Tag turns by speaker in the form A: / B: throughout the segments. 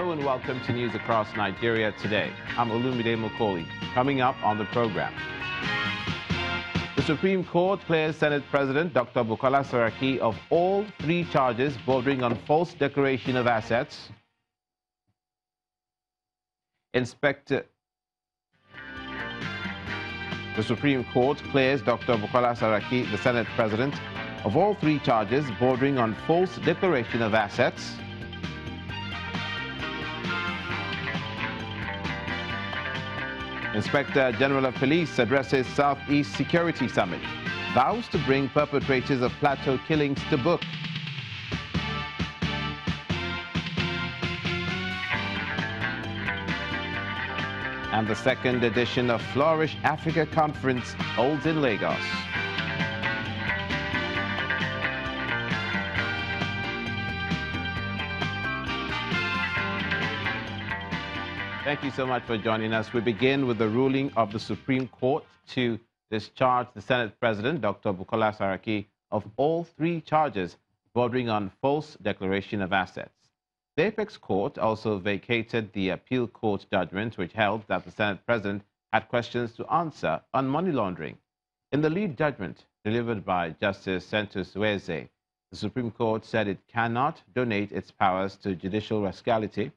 A: Hello and welcome to News Across Nigeria today. I'm Olumide Mokoli. Coming up on the program. The Supreme Court clears Senate President Dr. Bukola Saraki of all 3 charges bordering on false declaration of assets. The Supreme Court clears Dr. Bukola Saraki, the Senate President, of all 3 charges bordering on false declaration of assets. Inspector General of Police addresses Southeast Security Summit, vows to bring perpetrators of Plateau killings to book. And the 2nd edition of Flourish Africa Conference holds in Lagos. Thank you so much for joining us. We begin with the ruling of the Supreme Court to discharge the Senate President, Dr. Bukola Saraki, of all 3 charges bordering on false declaration of assets. The Apex Court also vacated the appeal court judgment, which held that the Senate President had questions to answer on money laundering. In the lead judgment delivered by Justice Sentus Weze, the Supreme Court said it cannot donate its powers to judicial rascality,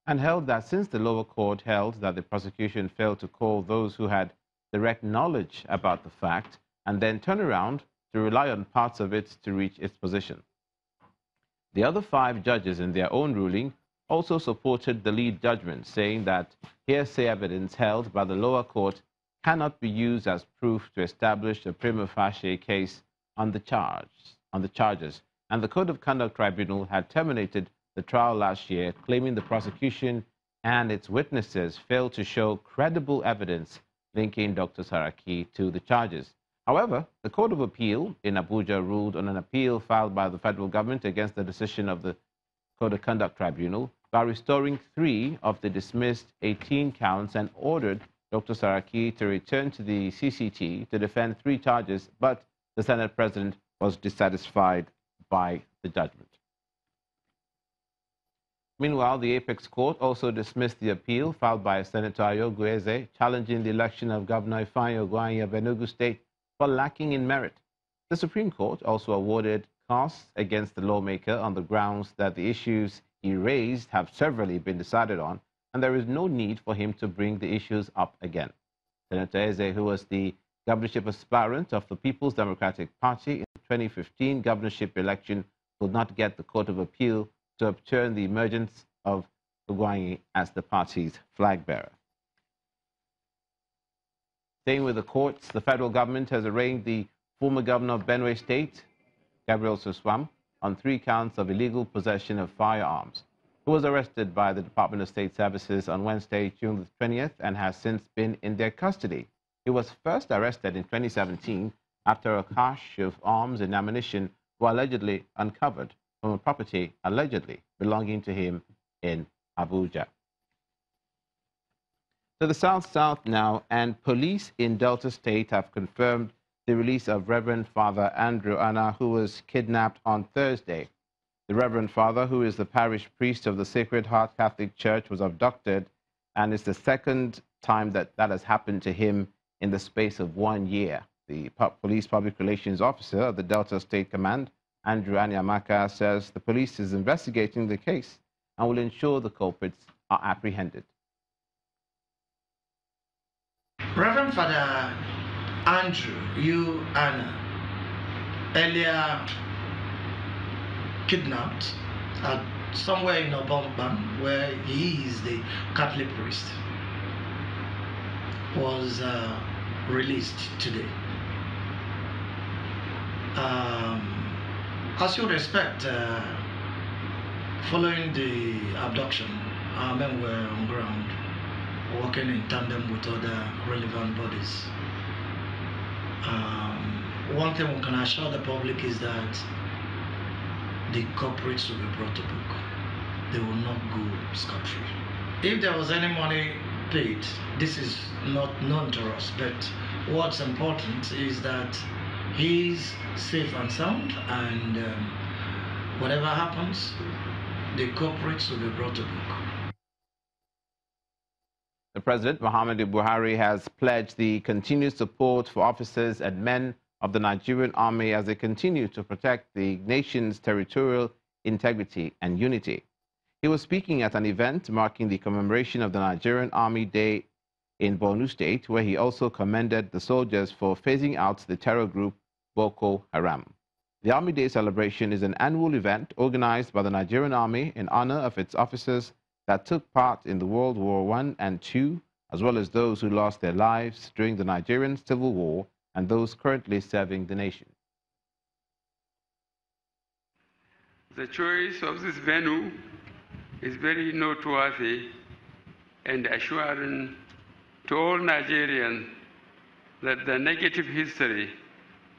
A: and held that since the lower court held that the prosecution failed to call those who had direct knowledge about the fact and then turn around to rely on parts of it to reach its position. The other 5 judges in their own ruling also supported the lead judgment, saying that hearsay evidence held by the lower court cannot be used as proof to establish a prima facie case on the charges, and the Code of Conduct Tribunal had terminated the trial last year, claiming the prosecution and its witnesses failed to show credible evidence linking Dr. Saraki to the charges. However, the Court of Appeal in Abuja ruled on an appeal filed by the federal government against the decision of the Code of Conduct Tribunal by restoring 3 of the dismissed 18 counts and ordered Dr. Saraki to return to the CCT to defend 3 charges, but the Senate President was dissatisfied by the judgment. Meanwhile, the Apex Court also dismissed the appeal filed by Senator Ayogu Eze challenging the election of Governor Ifeanyi Ugwuanyi of Enugu State for lacking in merit. The Supreme Court also awarded costs against the lawmaker on the grounds that the issues he raised have severally been decided on, and there is no need for him to bring the issues up again. Senator Eze, who was the governorship aspirant of the People's Democratic Party in the 2015 governorship election, could not get the Court of Appeal to overturn the emergence of Ugwuanyi as the party's flag bearer. Staying with the courts, the federal government has arraigned the former governor of Benue State, Gabriel Suswam, on 3 counts of illegal possession of firearms, who was arrested by the Department of State Services on Wednesday, June the 20th, and has since been in their custody. He was first arrested in 2017 after a cache of arms and ammunition were allegedly uncovered from a property allegedly belonging to him in Abuja. To the South now, and police in Delta State have confirmed the release of Reverend Father Andrew Anna, who was kidnapped on Thursday. The Reverend Father, who is the parish priest of the Sacred Heart Catholic Church, was abducted, and it's the 2nd time that has happened to him in the space of 1 year. The police public relations officer of the Delta State Command, Andrew Anyamaka, says the police is investigating the case and will ensure the culprits are apprehended.
B: Reverend Father Andrew Anna, earlier kidnapped at somewhere in Obombam, where he is the Catholic priest, was released today. As you respect, following the abduction, our men were on ground, working in tandem with other relevant bodies. One thing we can assure the public is that the culprits will be brought to book. They will not go scot-free. If there was any money paid, this is not known to us, but what's important is that he's safe and sound, and whatever happens, the culprits will be brought to book.
A: The President, Muhammadu Buhari, has pledged the continued support for officers and men of the Nigerian army as they continue to protect the nation's territorial integrity and unity. He was speaking at an event marking the commemoration of the Nigerian Army Day in Borno State, where he also commended the soldiers for phasing out the terror group Boko Haram. The Army Day celebration is an annual event organized by the Nigerian Army in honor of its officers that took part in the World War I and II, as well as those who lost their lives during the Nigerian Civil War and those currently serving the nation.
C: The choice of this venue is very noteworthy and assuring to all Nigerians that the negative history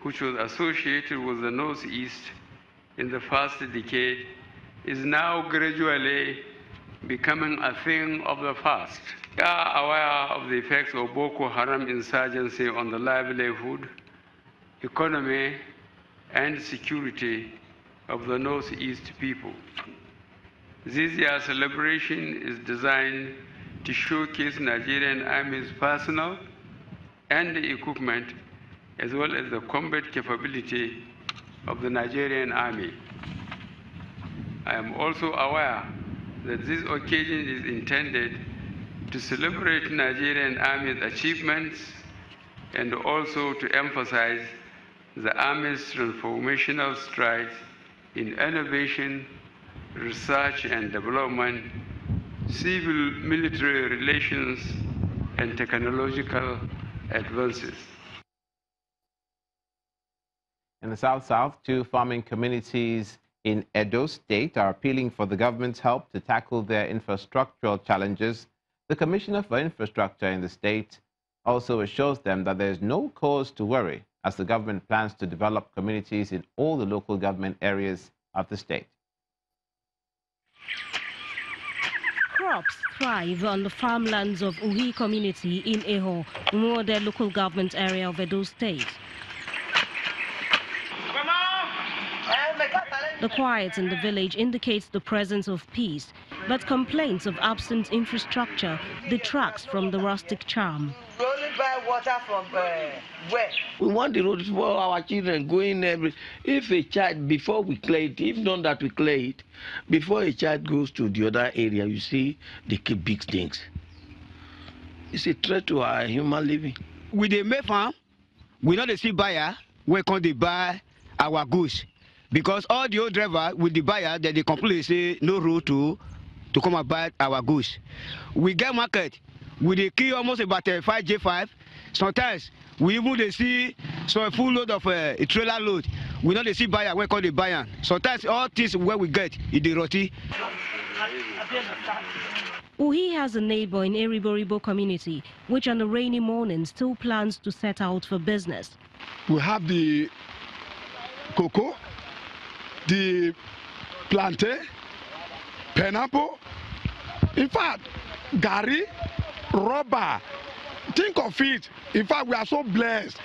C: which was associated with the Northeast in the first decade is now gradually becoming a thing of the past. We are aware of the effects of Boko Haram insurgency on the livelihood, economy, and security of the Northeast people. This year's celebration is designed to showcase Nigerian Army's personnel and equipment, as well as the combat capability of the Nigerian Army. I am also aware that this occasion is intended to celebrate Nigerian Army's achievements and also to emphasize the Army's transformational strides in innovation, research and development, civil-military relations, and technological advances.
A: In the South-South, 2 farming communities in Edo State are appealing for the government's help to tackle their infrastructural challenges. The Commissioner for Infrastructure in the state also assures them that there is no cause to worry as the government plans to develop communities in all the local government areas of the state.
D: Crops thrive on the farmlands of Uhi community in Eho, Umuode local government area of Edo State. The quiet in the village indicates the presence of peace, but complaints of absent infrastructure detracts from the rustic charm.
E: We only buy water from where?
F: We want the roads for our children going every. If a child, before we clear it, if not that we clear it, before a child goes to the other area, you see they keep big things. It's a threat to our human living.
G: With the May farm, we know the see buyer, we can they buy our goods. Because all the old drivers with the buyer that they completely say no road to come and buy our goods. We get market, we they kill almost about 5 J5. Sometimes we even they see some full load of a trailer load. We know they see buyer, we call the buyer. Sometimes all this where we get is the roti.
D: Uhi has a neighbor in Eriboribo community, which on a rainy morning still plans to set out for business.
H: We have the cocoa, the plantain, pineapple, in fact, gari, rubber. Think of it. In fact, we are so blessed.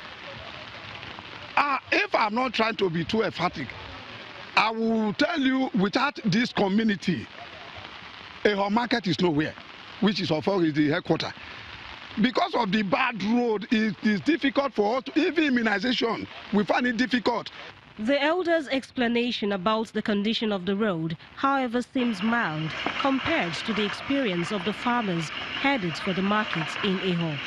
H: If I'm not trying to be too emphatic, I will tell you, without this community, a market is nowhere, which is of course the headquarters. Because of the bad road, it is difficult for us to, even immunization, we find it difficult.
D: The elders' explanation about the condition of the road, however, seems mild compared to the experience of the farmers headed for the markets in Eho.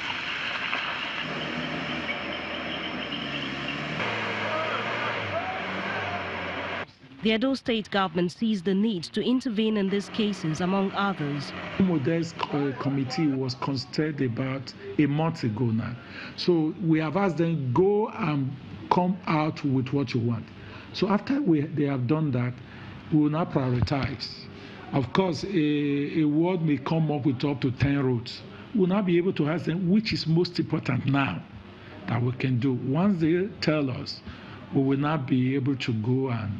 D: The Edo State government sees the need to intervene in these cases, among others.
I: Commemorates committee was consulted about a month ago now. So we have asked them, go and come out with what you want. So after they have done that, we will now prioritize. Of course, a ward may come up with up to 10 roads. We will now be able to ask them which is most important now that we can do. Once they tell us, we will now be able to go and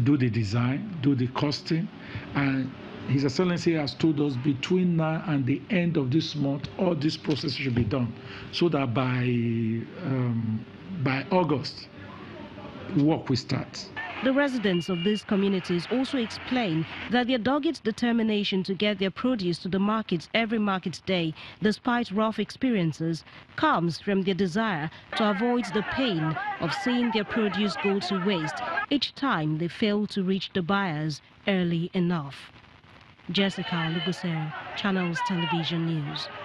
I: do the design, do the costing, and His Excellency has told us between now and the end of this month, all this process should be done, so that by August, work will start.
D: The residents of these communities also explain that their dogged determination to get their produce to the markets every market day, despite rough experiences, comes from their desire to avoid the pain of seeing their produce go to waste each time they fail to reach the buyers early enough. Jessica Lugusere, Channels Television News.